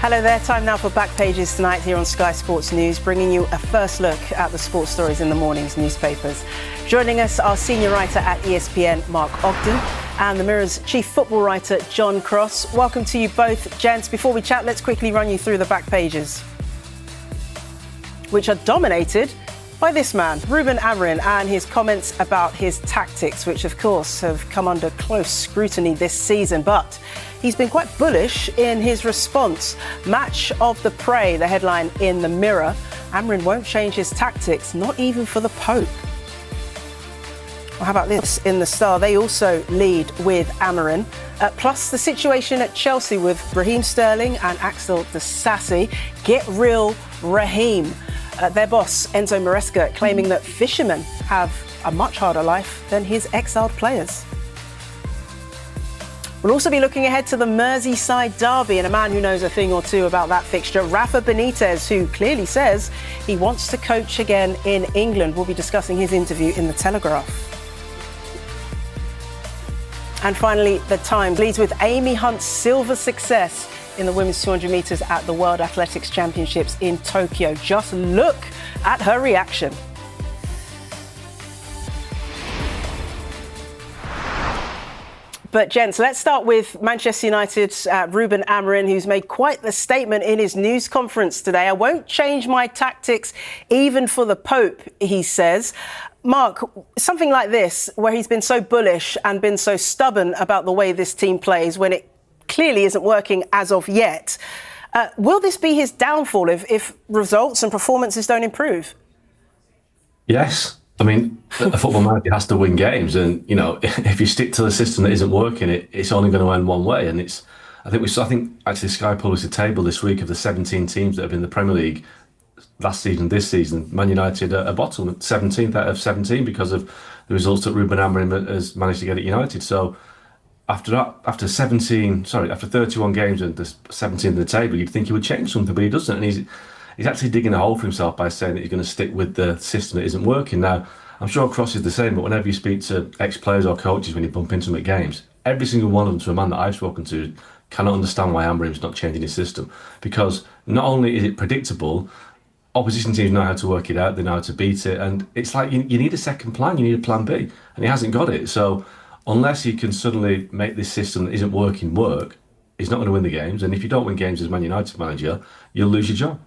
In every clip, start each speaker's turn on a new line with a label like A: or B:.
A: Hello there, time now for Back Pages tonight here on Sky Sports News, bringing you a first look at the sports stories in the morning's newspapers. Joining us are senior writer at ESPN, Mark Ogden, and the Mirror's chief football writer, John Cross. Welcome to you both, gents. Before we chat, let's quickly run you through the Back Pages, which are dominated by this man, Ruben Amorim, and his comments about his tactics, which of course have come under close scrutiny this season. But he's been quite bullish in his response. Match of the prey, the headline in the Mirror. Amorim won't change his tactics, not even for the Pope. Well, how about this in the Star? They also lead with Amorim. Plus the situation at Chelsea with Raheem Sterling and Axel Disasi. Get real, Raheem. Their boss, Enzo Maresca, claiming that fishermen have a much harder life than his exiled players. We'll also be looking ahead to the Merseyside derby, and a man who knows a thing or two about that fixture, Rafa Benitez, who clearly says he wants to coach again in England. We'll be discussing his interview in the Telegraph. And finally, The Times leads with Amy Hunt's silver success in the women's 200 metres at the World Athletics Championships in Tokyo. Just look at her reaction. But gents, let's start with Manchester United's Ruben Amorim, who's made quite the statement in his news conference today. I won't change my tactics even for the Pope, he says. Mark, something like this, where he's been so bullish and been so stubborn about the way this team plays when it clearly isn't working as of yet. Will this be his downfall if results and performances don't improve?
B: Yes. I mean, a football manager has to win games, and you know, if you stick to the system that isn't working, it's only going to end one way. And I think actually Sky published a table this week of the 17 teams that have been in the Premier League last season, this season. Man United are bottom, 17th out of 17 because of the results that Ruben Amorim has managed to get at United. So after 31 games and the 17th in the table, you'd think he would change something, but he doesn't. And he's actually digging a hole for himself by saying that he's going to stick with the system that isn't working. Now, I'm sure Cross is the same, but whenever you speak to ex-players or coaches when you bump into them at games, every single one of them, to a man that I've spoken to, cannot understand why Amorim's not changing his system. Because not only is it predictable, opposition teams know how to work it out, they know how to beat it, and it's like you need a second plan, you need a plan B, and he hasn't got it. So unless he can suddenly make this system that isn't working work, he's not going to win the games. And if you don't win games as Man United manager, you'll lose your job.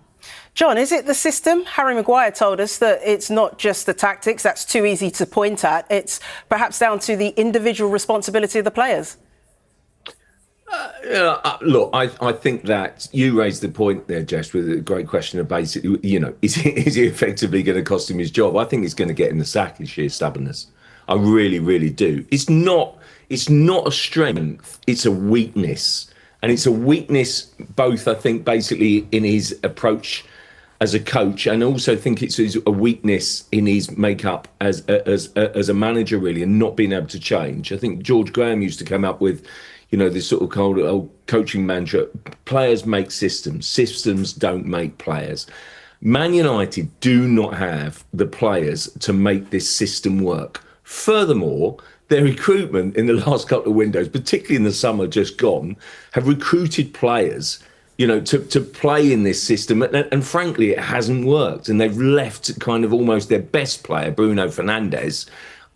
A: John, is it the system? Harry Maguire told us that it's not just the tactics. That's too easy to point at. It's perhaps down to the individual responsibility of the players.
C: Look, I think that you raised the point there, Jess, with a great question of basically, you know, is he effectively going to cost him his job? I think it's going to get him the sack, his sheer stubbornness. I really, really do. It's not a strength, it's a weakness. And it's a weakness both, I think, basically in his approach as a coach, and also think it's a weakness in his makeup as a manager, really, and not being able to change. I think George Graham used to come up with, you know, this sort of old coaching mantra: players make systems, systems don't make players. Man United do not have the players to make this system work. Furthermore, their recruitment in the last couple of windows, particularly in the summer just gone, have recruited players, you know, to play in this system. And frankly, it hasn't worked. And they've left kind of almost their best player, Bruno Fernandes,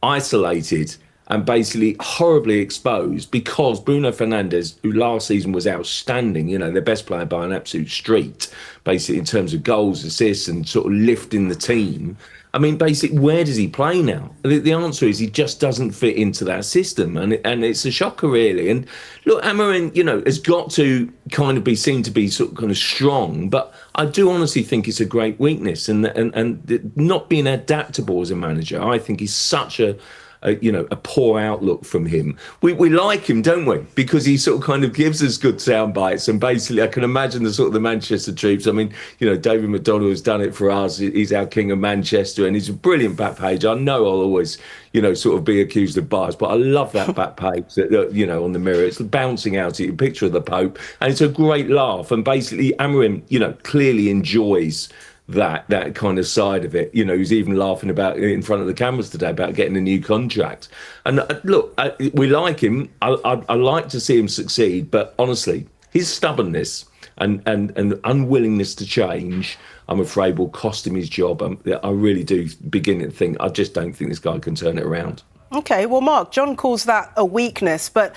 C: isolated and basically horribly exposed, because Bruno Fernandes, who last season was outstanding, you know, their best player by an absolute street, basically in terms of goals, assists and sort of lifting the team. I mean, basically, where does he play now? The answer is he just doesn't fit into that system, and it's a shocker, really. And look, Amorim, you know, has got to kind of be seen to be sort of kind of strong, but I do honestly think it's a great weakness, and not being adaptable as a manager, I think, is such a poor outlook from him. We like him, don't we? Because he sort of kind of gives us good sound bites. And basically, I can imagine the Manchester troops. I mean, you know, David McDonald has done it for us. He's our king of Manchester, and he's a brilliant back page. I know I'll always, you know, sort of be accused of bias, but I love that back page, you know, on the Mirror. It's bouncing out a picture of the Pope, and it's a great laugh. And basically, Amorim, you know, clearly enjoys that kind of side of it. You know, he's even laughing about in front of the cameras today about getting a new contract. And look, we like him. I like to see him succeed, but honestly, his stubbornness and unwillingness to change, I'm afraid, will cost him his job. I really do begin to think, I just don't think this guy can turn it around.
A: OK, well, Mark, John calls that a weakness, but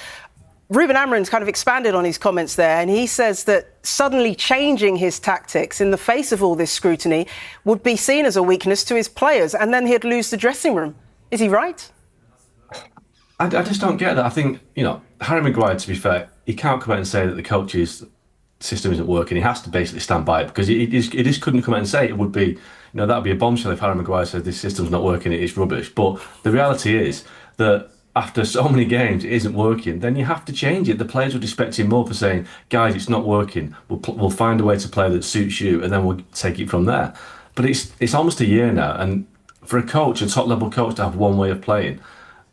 A: Ruben Amorim's kind of expanded on his comments there, and he says that suddenly changing his tactics in the face of all this scrutiny would be seen as a weakness to his players, and then he'd lose the dressing room. Is he right?
B: I just don't get that. I think, Harry Maguire, to be fair, he can't come out and say that the coach's system isn't working. He has to basically stand by it, because he just couldn't come out and say it. It would be, that would be a bombshell if Harry Maguire says this system's not working, it's rubbish. But the reality is that after so many games it isn't working, then you have to change it. The players would expect him more for saying, guys, it's not working. We'll find a way to play that suits you, and then we'll take it from there. But it's almost a year now, and for a coach, a top-level coach, to have one way of playing,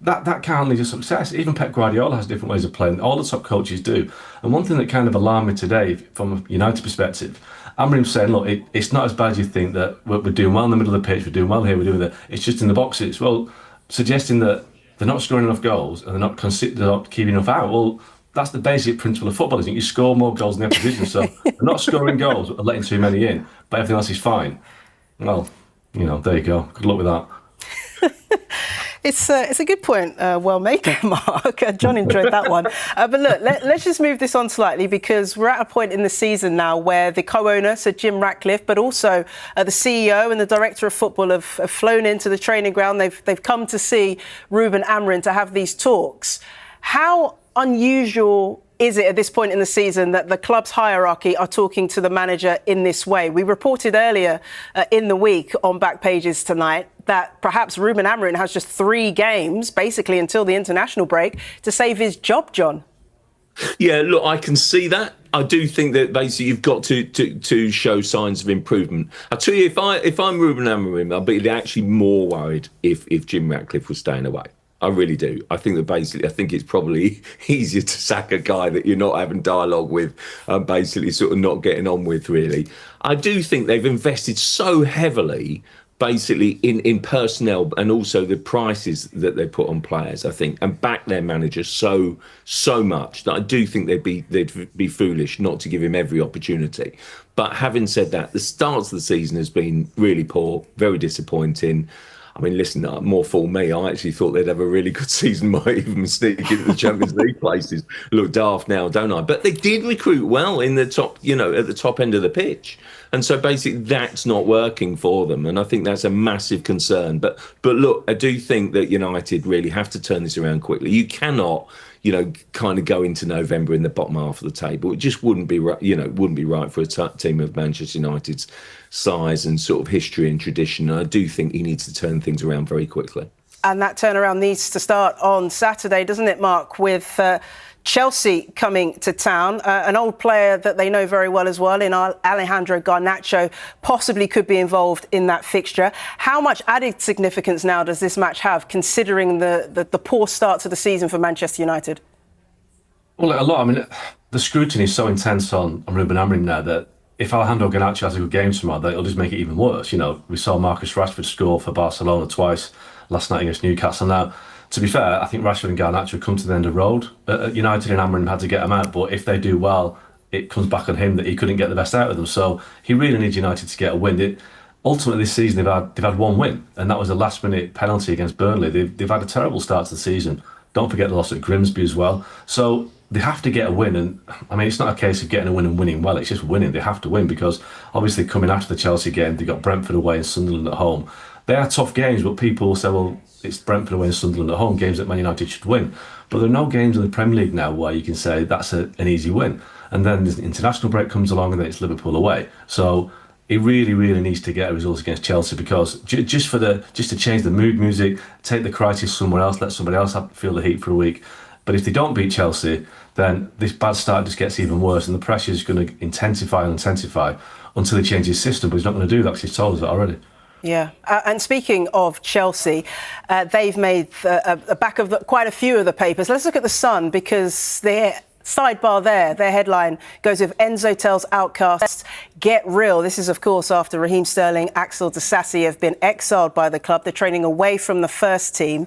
B: that can't lead to success. Even Pep Guardiola has different ways of playing. All the top coaches do. And one thing that kind of alarmed me today, from a United perspective, Amorim's saying, look, it's not as bad as you think, that we're doing well in the middle of the pitch, we're doing well here, we're doing that. It's just in the boxes. Well, suggesting that they're not scoring enough goals and they're not keeping enough out. Well, that's the basic principle of football, isn't it? You score more goals than the opposition. So they're not scoring goals, but letting too many in, but everything else is fine. Well, there you go. Good luck with that.
A: It's a good point. Well made there, Mark. John enjoyed that one. But look, let's just move this on slightly, because we're at a point in the season now where the co-owner, Sir Jim Ratcliffe, but also the CEO and the director of football have flown into the training ground. They've come to see Ruben Amorim to have these talks. How unusual is it at this point in the season that the club's hierarchy are talking to the manager in this way? We reported earlier in the week on Back Pages Tonight that perhaps Ruben Amorim has just 3 games, basically until the international break, to save his job, John.
C: Yeah, look, I can see that. I do think that basically you've got to show signs of improvement. I'll tell you, if I'm Ruben Amorim, I'd be actually more worried if Jim Ratcliffe was staying away. I really do. I think it's probably easier to sack a guy that you're not having dialogue with, basically sort of not getting on with, really. I do think they've invested so heavily, basically, in personnel, and also the prices that they put on players, I think, and back their manager so much, that I do think they'd be foolish not to give him every opportunity. But having said that, the start of the season has been really poor, very disappointing. I mean, listen, more fool me. I actually thought they'd have a really good season, might even sneak into the Champions League places. Look daft now, don't I? But they did recruit well in the top, at the top end of the pitch. And so basically that's not working for them. And I think that's a massive concern. But look, I do think that United really have to turn this around quickly. You cannot, kind of go into November in the bottom half of the table. It just wouldn't be right, wouldn't be right for a team of Manchester United's size and sort of history and tradition. And I do think he needs to turn things around very quickly. And
A: that turnaround needs to start on Saturday, doesn't it, Mark, with Chelsea coming to town. An old player that they know very well as well, in Alejandro Garnacho, possibly could be involved in that fixture. How much added significance now does this match have, considering the poor start to the season for Manchester United?
B: Well, a lot. I mean, the scrutiny is so intense on Ruben Amorim now that if Alejandro Garnacho has a good game tomorrow, it'll just make it even worse. We saw Marcus Rashford score for Barcelona twice last night against Newcastle. Now, to be fair, I think Rashford and Garnacho come to the end of the road. United and Amorim had to get them out, but if they do well, it comes back on him that he couldn't get the best out of them. So he really needs United to get a win. Ultimately, this season they've had one win, and that was a last-minute penalty against Burnley. They've had a terrible start to the season. Don't forget the loss at Grimsby as well. So they have to get a win, and I mean, it's not a case of getting a win and winning well. It's just winning. They have to win, because obviously coming after the Chelsea game, they got Brentford away and Sunderland at home. They are tough games, but people will say, well, it's Brentford away and Sunderland at home, games that Man United should win. But there are no games in the Premier League now where you can say that's an easy win. And then the international break comes along, and then it's Liverpool away. So he really, really needs to get a result against Chelsea, because just to change the mood music, take the crisis somewhere else, let somebody else feel the heat for a week. But if they don't beat Chelsea, then this bad start just gets even worse, and the pressure is going to intensify until he changes his system. But he's not going to do that, because he's told us that already.
A: Yeah, and speaking of Chelsea, they've made a back of quite a few of the papers. Let's look at The Sun, because their sidebar there, their headline goes with Enzo tells outcasts, get real. This is, of course, after Raheem Sterling, Axel Disasi have been exiled by the club. They're training away from the first team.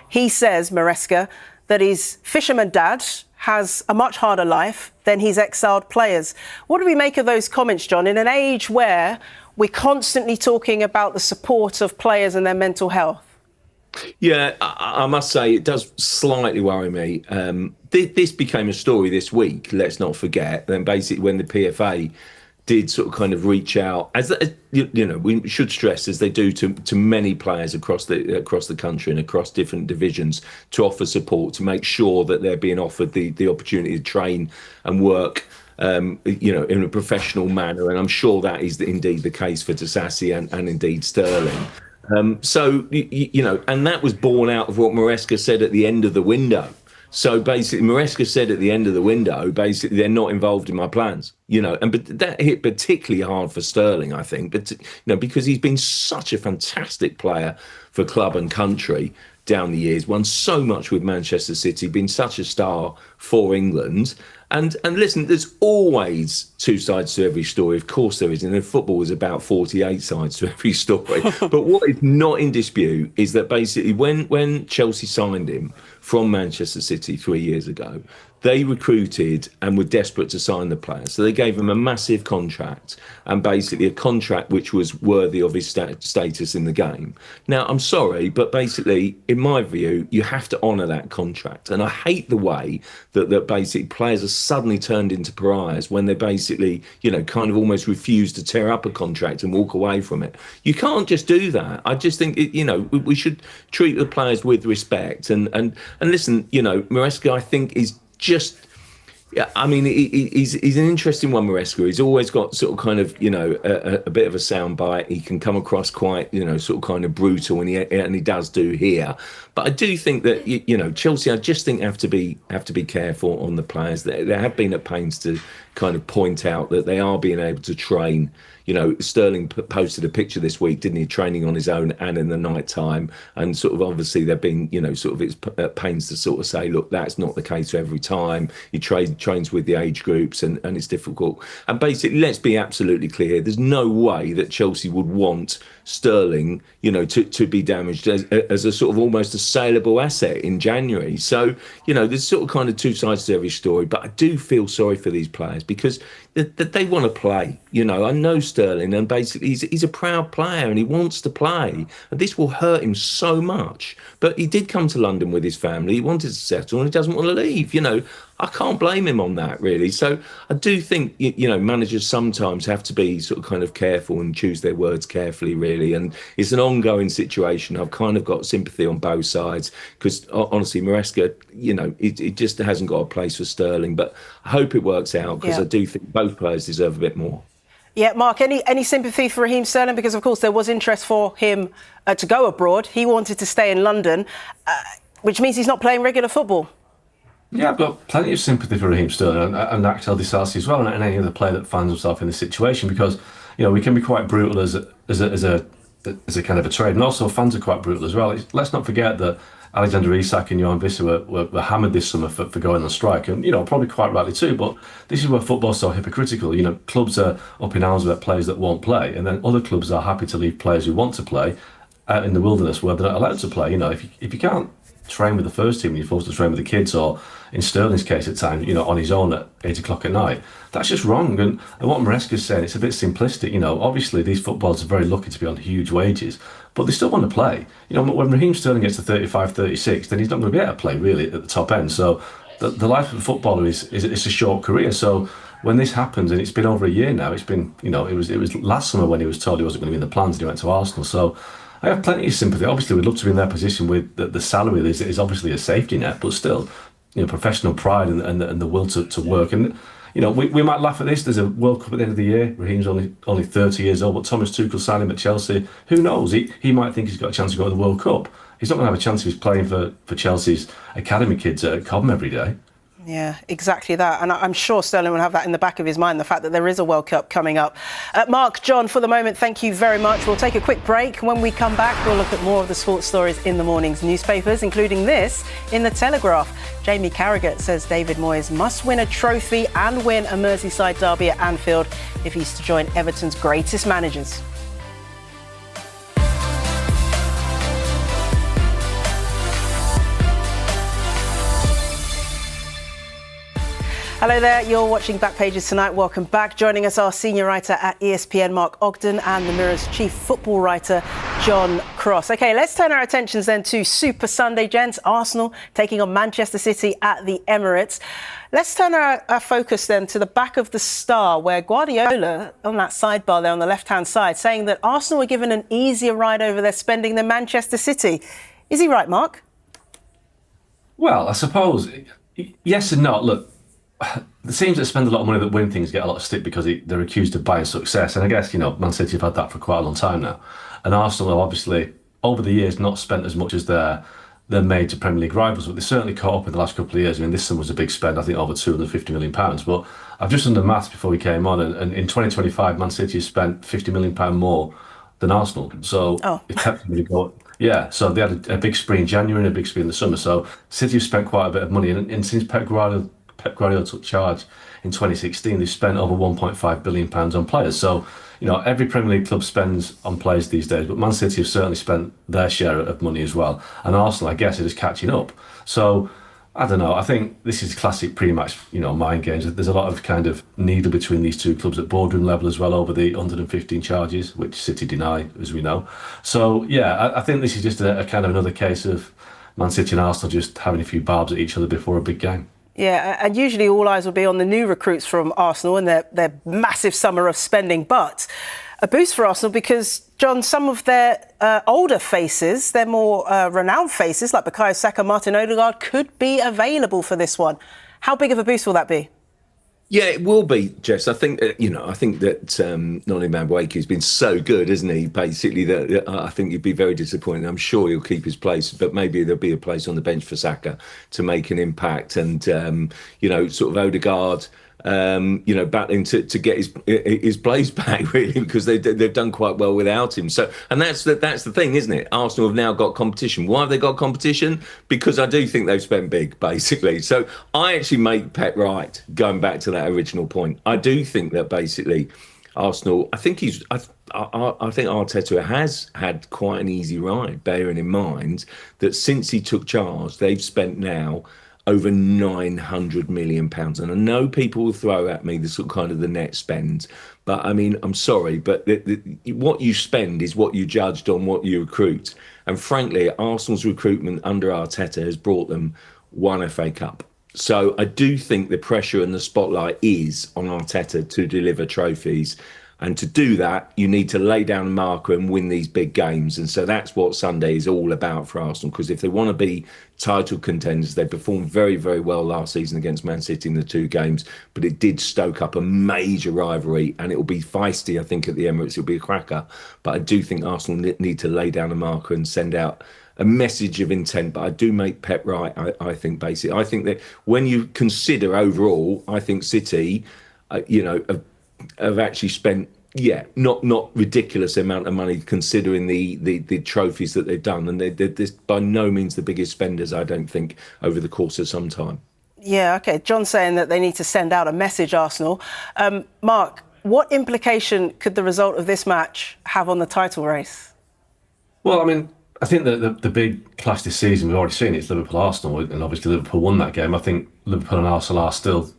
A: He says, Maresca, that his fisherman dad has a much harder life than his exiled players. What do we make of those comments, John, in an age where we're constantly talking about the support of players and their mental health?
C: Yeah, I must say it does slightly worry me. This became a story this week, let's not forget. And basically when the PFA did sort of kind of reach out, as you know, we should stress, as they do to many players across the country and across different divisions, to offer support, to make sure that they're being offered the opportunity to train and work, in a professional manner. And I'm sure that is indeed the case for Disasi and indeed Sterling. So, and that was born out of what Maresca said at the end of the window. So basically, Maresca said at the end of the window, basically, they're not involved in my plans, but that hit particularly hard for Sterling, I think, because he's been such a fantastic player for club and country down the years, won so much with Manchester City, been such a star for England. And listen, there's always two sides to every story. Of course there is. And football is about 48 sides to every story. But what is not in dispute is that basically when Chelsea signed him from Manchester City 3 years ago, they recruited and were desperate to sign the player. So they gave him a massive contract, and basically a contract which was worthy of his status in the game. Now, I'm sorry, but basically, in my view, you have to honour that contract. And I hate the way that basically players are suddenly turned into pariahs when they basically, kind of almost refuse to tear up a contract and walk away from it. You can't just do that. I just think, we should treat the players with respect. And listen, Maresca, I think, is just, he's an interesting one, Maresca. He's always got sort of kind of, a bit of a sound bite. He can come across quite, sort of kind of brutal, and he does do here. But I do think that, Chelsea, I just think have to be careful on the players. They have been at pains to kind of point out that they are being able to train. Sterling posted a picture this week, didn't he, training on his own and in the night time. And sort of obviously they've been, sort of it's at pains to sort of say, look, that's not the case every time. He trains with the age groups and it's difficult. And basically, let's be absolutely clear. There's no way that Chelsea would want Sterling, to be damaged as a sort of almost a saleable asset in January. So, there's sort of kind of two sides to every story. But I do feel sorry for these players because that they want to play. I know Sterling, and basically he's a proud player and he wants to play. And this will hurt him so much. But he did come to London with his family. He wanted to settle and he doesn't want to leave. I can't blame him on that, really. So I do think, managers sometimes have to be sort of kind of careful and choose their words carefully, really. And it's an ongoing situation. I've kind of got sympathy on both sides because, honestly, Maresca, it just hasn't got a place for Sterling. But I hope it works out because I do think both players deserve a bit more.
A: Yeah, Mark, any sympathy for Raheem Sterling? Because, of course, there was interest for him to go abroad. He wanted to stay in London, which means he's not playing regular football.
B: Yeah, I've got plenty of sympathy for Raheem Sterling and Axel Disasi as well, and any other player that finds himself in this situation, because we can be quite brutal as a kind of a trade, and also fans are quite brutal as well. Let's not forget that Alexander Isak and Johan Wissa were hammered this summer for going on strike, and probably quite rightly too. But this is where football's so hypocritical. Clubs are up in arms about players that won't play, and then other clubs are happy to leave players who want to play out in the wilderness where they're not allowed to play. If you can't train with the first team and you're forced to train with the kids, or in Sterling's case at times, on his own at 8 o'clock at night, that's just wrong. And what Maresca's saying, it's a bit simplistic. Obviously these footballers are very lucky to be on huge wages, but they still want to play. When Raheem Sterling gets to 35, 36, then he's not going to be able to play really at the top end. So the life of a footballer is a short career. So when this happens, and it's been over a year now, it's been, it was last summer when he was told he wasn't going to be in the plans and he went to Arsenal. So I have plenty of sympathy. Obviously, we'd love to be in their position with the salary is obviously a safety net, but still, professional pride and the will to work. And, we might laugh at this. There's a World Cup at the end of the year. Raheem's only 30 years old, but Thomas Tuchel signed him at Chelsea. Who knows? He might think he's got a chance to go to the World Cup. He's not going to have a chance if he's playing for Chelsea's academy kids at Cobham every day.
A: Yeah, exactly that. And I'm sure Sterling will have that in the back of his mind, the fact that there is a World Cup coming up. Mark, John, for the moment, thank you very much. We'll take a quick break. When we come back, we'll look at more of the sports stories in the morning's newspapers, including this in The Telegraph. Jamie Carragher says David Moyes must win a trophy and win a Merseyside derby at Anfield if he's to join Everton's greatest managers. Hello there, you're watching Back Pages tonight. Welcome back. Joining us are senior writer at ESPN, Mark Ogden, and the Mirror's chief football writer, John Cross. OK, let's turn our attentions then to Super Sunday, gents. Arsenal taking on Manchester City at the Emirates. Let's turn our focus then to the back of the Star, where Guardiola, on that sidebar there on the left-hand side, saying that Arsenal were given an easier ride over their spending than Manchester City. Is he right, Mark?
B: Well, I suppose yes and no. Look, the teams that spend a lot of money that win things get a lot of stick because they're accused of buying success. And I guess, Man City have had that for quite a long time now. And Arsenal have obviously, over the years, not spent as much as their major Premier League rivals, but they certainly caught up in the last couple of years. I mean, this summer was a big spend, I think over £250 million. But I've just done the maths before we came on, and in 2025, Man City has spent £50 million more than Arsenal. So it kept really going. Yeah, so they had a big spree in January and a big spree in the summer. So City have spent quite a bit of money. And since Pep Guardiola took charge in 2016, they've spent over £1.5 billion on players. So, every Premier League club spends on players these days, but Man City have certainly spent their share of money as well. And Arsenal, I guess, are just catching up. So, I don't know. I think this is classic pre-match, mind games. There's a lot of kind of needle between these two clubs at boardroom level as well over the 115 charges, which City deny, as we know. So, yeah, I think this is just a kind of another case of Man City and Arsenal just having a few barbs at each other before a big game.
A: Yeah, and usually all eyes will be on the new recruits from Arsenal and their massive summer of spending. But a boost for Arsenal because, John, some of their older faces, their more renowned faces, like Bukayo Saka, Martin Odegaard, could be available for this one. How big of a boost will that be?
C: Yeah, it will be, Jess. I think that Noni Madueke has been so good, isn't he? Basically, that I think you'd be very disappointed. I'm sure he'll keep his place, but maybe there'll be a place on the bench for Saka to make an impact. And sort of Odegaard, battling to get his place back, really, because they've done quite well without him. So, and that's the thing, isn't it? Arsenal have now got competition. Why have they got competition? Because I do think they've spent big, basically. So I actually make Pep right, going back to that original point. I do think that basically Arsenal, I think Arteta has had quite an easy ride, bearing in mind that since he took charge, they've spent now over £900 million. And I know people will throw at me the sort of kind of the net spend, but I mean, I'm sorry, but what you spend is what you judged on what you recruit. And frankly, Arsenal's recruitment under Arteta has brought them one FA Cup. So I do think the pressure and the spotlight is on Arteta to deliver trophies. And to do that, you need to lay down a marker and win these big games. And so that's what Sunday is all about for Arsenal. Because if they want to be title contenders, they performed very, very well last season against Man City in the two games. But it did stoke up a major rivalry. And it will be feisty, I think, at the Emirates. It'll be a cracker. But I do think Arsenal need to lay down a marker and send out a message of intent. But I do make Pep right, I think, basically. I think that when you consider overall, I think City, have actually spent, not ridiculous amount of money considering the trophies that they've done. And they're by no means the biggest spenders, I don't think, over the course of some time.
A: Yeah, OK. John's saying that they need to send out a message, Arsenal. Mark, what implication could the result of this match have on the title race? Well,
B: I mean, I think that the big clash this season, we've already seen it's Liverpool-Arsenal, and obviously Liverpool won that game. I think Liverpool and Arsenal are still,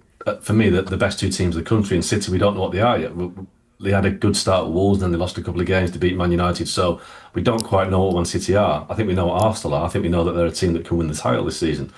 B: for me, the best two teams in the country. And City, we don't know what they are yet. They had a good start at Wolves, then they lost a couple of games to beat Man United. So we don't quite know what Man City are. I think we know what Arsenal are. I think we know that they're a team that can win the title this season.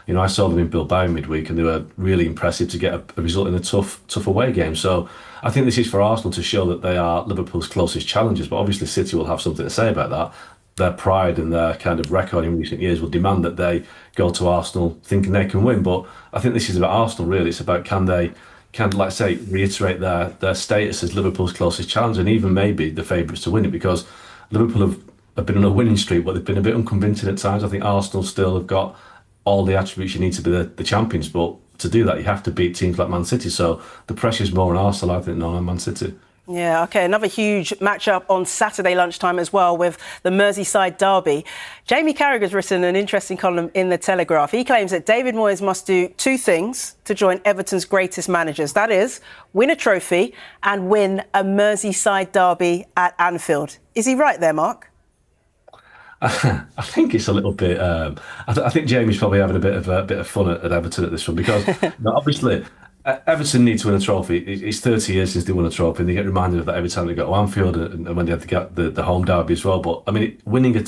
B: I saw them in Bilbao midweek, and they were really impressive to get a result in a tough away game. So I think this is for Arsenal to show that they are Liverpool's closest challengers. But obviously City will have something to say about that. Their pride and their kind of record in recent years will demand that they go to Arsenal thinking they can win. But I think this is about Arsenal, really. It's about can they, like say, reiterate their status as Liverpool's closest challenger and even maybe the favourites to win it, because Liverpool have been on a winning streak, but they've been a bit unconvincing at times. I think Arsenal still have got all the attributes you need to be the champions, but to do that you have to beat teams like Man City. So the pressure's more on Arsenal, I think, than on Man City.
A: Yeah, OK. Another huge matchup on Saturday lunchtime as well with the Merseyside derby. Jamie Carragher's written an interesting column in The Telegraph. He claims that David Moyes must do two things to join Everton's greatest managers. That is, win a trophy and win a Merseyside derby at Anfield. Is he right there, Mark?
B: I think it's a little bit. I think Jamie's probably having a bit of fun at Everton at this one because obviously Everton need to win a trophy. It's 30 years since they won a trophy, and they get reminded of that every time they go to Anfield and when they have to get the home derby as well. But I mean, winning a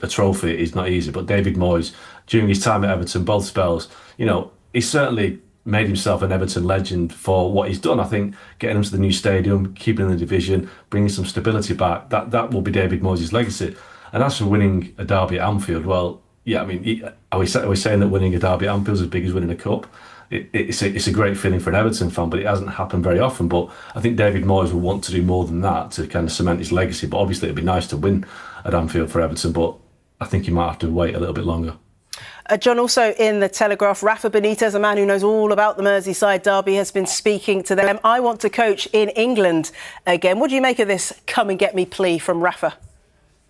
B: trophy is not easy. But David Moyes, during his time at Everton, both spells, he certainly made himself an Everton legend for what he's done. I think getting him to the new stadium, keeping in the division, bringing some stability back, that will be David Moyes' legacy. And as for winning a derby at Anfield, well, yeah, I mean, are we saying that winning a derby at Anfield is as big as winning a cup? It's a great feeling for an Everton fan, but it hasn't happened very often. But I think David Moyes will want to do more than that to kind of cement his legacy. But obviously, it'd be nice to win at Anfield for Everton, but I think he might have to wait a little bit longer.
A: John, also in the Telegraph, Rafa Benitez, a man who knows all about the Merseyside derby, has been speaking to them. I want to coach in England again. What do you make of this come and get me plea from Rafa?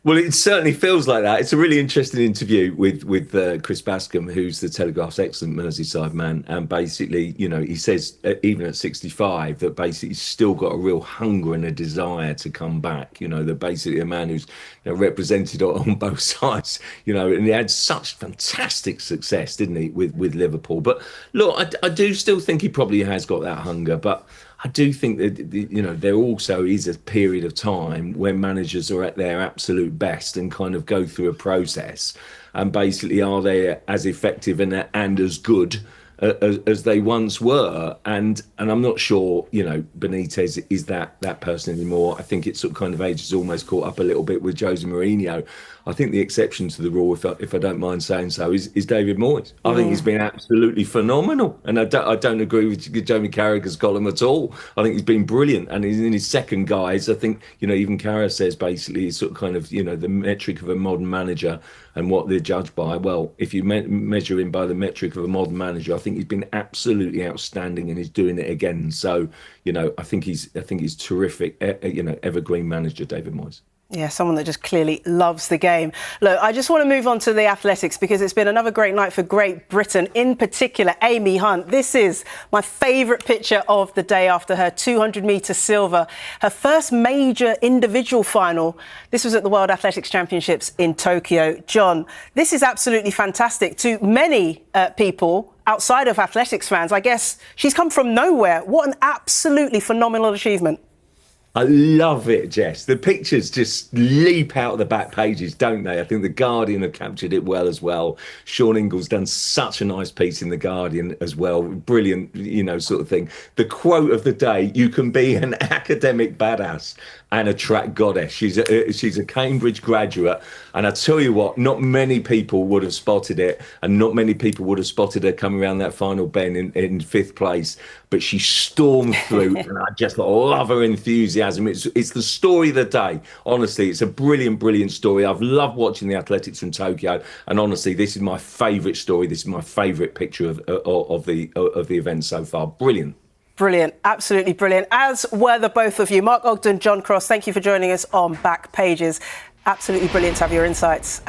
C: Well, it certainly feels like that. It's a really interesting interview with Chris Bascombe, who's the Telegraph's excellent Merseyside man. And basically, he says, even at 65, that basically he's still got a real hunger and a desire to come back. They're basically a man who's represented on both sides, and he had such fantastic success, didn't he, with Liverpool. But look, I do still think he probably has got that hunger. But I do think that, there also is a period of time when managers are at their absolute best and kind of go through a process, and basically are they as effective and as good as they once were. And I'm not sure, Benitez is that person anymore. I think it's sort of kind of age has almost caught up a little bit with Jose Mourinho. I think the exception to the rule, if I don't mind saying so, is David Moyes. I think he's been absolutely phenomenal, and I don't agree with Jamie Carragher's column at all. I think he's been brilliant, and he's in his second guise. I think even Carragher says basically he's sort of kind of the metric of a modern manager and what they're judged by. Well, if you measure him by the metric of a modern manager, I think he's been absolutely outstanding, and he's doing it again. So I think he's terrific. Evergreen manager David Moyes.
A: Yeah, someone that just clearly loves the game. Look, I just want to move on to the athletics because it's been another great night for Great Britain, in particular Amy Hunt. This is my favourite picture of the day after her 200-metre silver, her first major individual final. This was at the World Athletics Championships in Tokyo. John, this is absolutely fantastic to many people outside of athletics fans. I guess she's come from nowhere. What an absolutely phenomenal achievement.
C: I love it, Jess. The pictures just leap out of the back pages, don't they? I think The Guardian have captured it well as well. Sean Ingall's done such a nice piece in The Guardian as well. Brilliant, sort of thing. The quote of the day, you can be an academic badass and a track goddess. She's a Cambridge graduate. And I tell you what, not many people would have spotted it, and not many people would have spotted her coming around that final bend in fifth place. But she stormed through, and I just love her enthusiasm. It's the story of the day. Honestly, it's a brilliant, brilliant story. I've loved watching the athletics from Tokyo, and honestly, this is my favourite story. This is my favourite picture of the event so far. Brilliant.
A: Brilliant, absolutely brilliant. As were the both of you. Mark Ogden, John Cross, thank you for joining us on Back Pages. Absolutely brilliant to have your insights.